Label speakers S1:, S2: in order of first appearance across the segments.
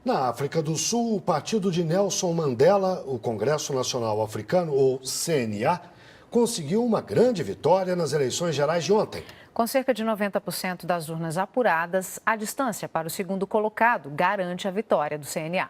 S1: Na África do Sul, o partido de Nelson Mandela, o Congresso Nacional Africano, ou CNA, conseguiu uma grande vitória nas eleições gerais de ontem.
S2: Com cerca de 90% das urnas apuradas, a distância para o segundo colocado garante a vitória do CNA.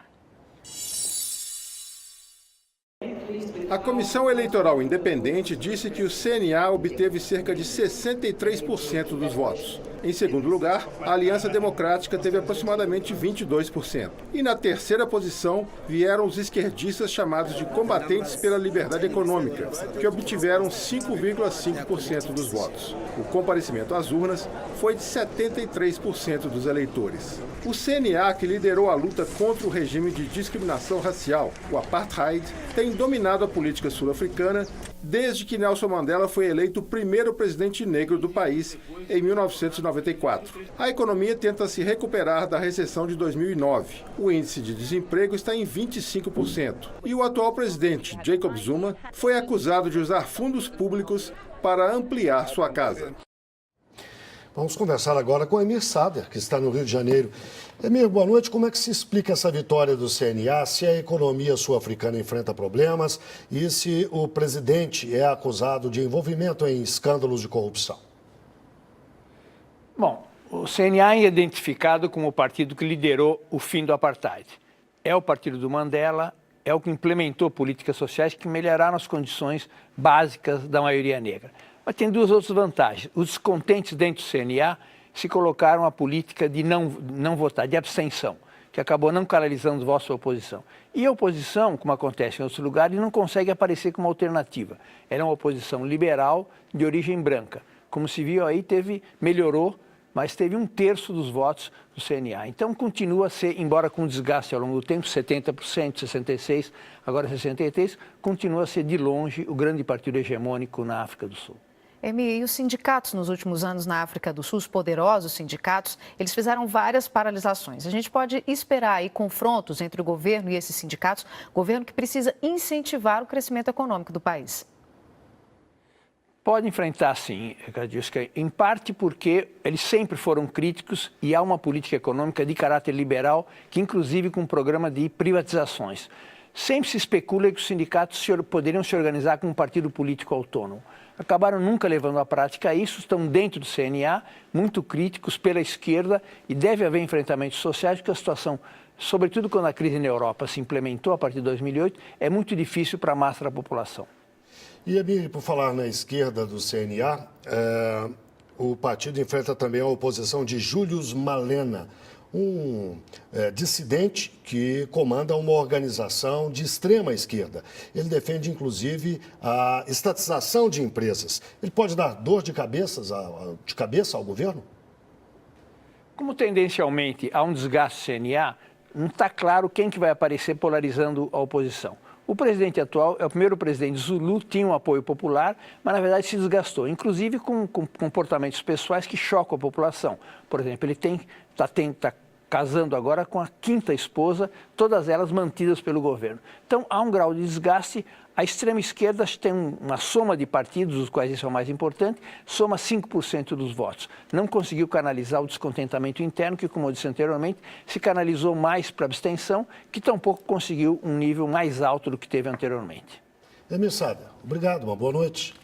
S3: A Comissão Eleitoral Independente disse que o CNA obteve cerca de 63% dos votos. Em segundo lugar, a Aliança Democrática teve aproximadamente 22%. E na terceira posição vieram os esquerdistas chamados de Combatentes pela Liberdade Econômica, que obtiveram 5,5% dos votos. O comparecimento às urnas foi de 73% dos eleitores. O CNA, que liderou a luta contra o regime de discriminação racial, o Apartheid, tem dominado a política sul-africana desde que Nelson Mandela foi eleito o primeiro presidente negro do país em 1994. A economia tenta se recuperar da recessão de 2009. O índice de desemprego está em 25%. E o atual presidente, Jacob Zuma, foi acusado de usar fundos públicos para ampliar sua casa.
S1: Vamos conversar agora com Emir Sader, que está no Rio de Janeiro. Emir, boa noite. Como é que se explica essa vitória do CNA, se a economia sul-africana enfrenta problemas e se o presidente é acusado de envolvimento em escândalos de corrupção?
S4: Bom, o CNA é identificado como o partido que liderou o fim do apartheid. É o partido do Mandela, é o que implementou políticas sociais que melhoraram as condições básicas da maioria negra. Mas tem duas outras vantagens. Os descontentes dentro do CNA se colocaram a política de não votar, de abstenção, que acabou não canalizando os votos da oposição. E a oposição, como acontece em outros lugares, não consegue aparecer como alternativa. Era uma oposição liberal de origem branca. Como se viu aí, melhorou, mas teve 1/3 dos votos do CNA. Então continua a ser, embora com desgaste ao longo do tempo, 70%, 66%, agora 63%, continua a ser de longe o grande partido hegemônico na África do Sul.
S2: Emi, e os sindicatos nos últimos anos na África do Sul, os poderosos sindicatos, eles fizeram várias paralisações. A gente pode esperar aí confrontos entre o governo e esses sindicatos, governo que precisa incentivar o crescimento econômico do país.
S4: Pode enfrentar, sim, Kadilska, em parte porque eles sempre foram críticos e há uma política econômica de caráter liberal, que inclusive com um programa de privatizações. Sempre se especula que os sindicatos poderiam se organizar como um partido político autônomo. Acabaram nunca levando à prática isso, estão dentro do CNA, muito críticos pela esquerda e deve haver enfrentamentos sociais, porque a situação, sobretudo quando a crise na Europa se implementou a partir de 2008, é muito difícil para a massa da população.
S1: E, Emir, por falar na esquerda do CNA, o partido enfrenta também a oposição de Julius Malema, um dissidente que comanda uma organização de extrema esquerda. Ele defende, inclusive, a estatização de empresas. Ele pode dar dor de cabeça ao governo?
S4: Como tendencialmente há um desgaste do CNA, não está claro quem que vai aparecer polarizando a oposição. O presidente atual é o primeiro presidente Zulu, tinha um apoio popular, mas na verdade se desgastou, inclusive com comportamentos pessoais que chocam a população. Por exemplo, ele está casando agora com a 5ª esposa, todas elas mantidas pelo governo. Então há um grau de desgaste. A extrema esquerda tem uma soma de partidos, dos quais esse é o mais importante, soma 5% dos votos. Não conseguiu canalizar o descontentamento interno, que, como eu disse anteriormente, se canalizou mais para a abstenção, que tampouco conseguiu um nível mais alto do que teve anteriormente.
S1: Emir Sader, obrigado, uma boa noite.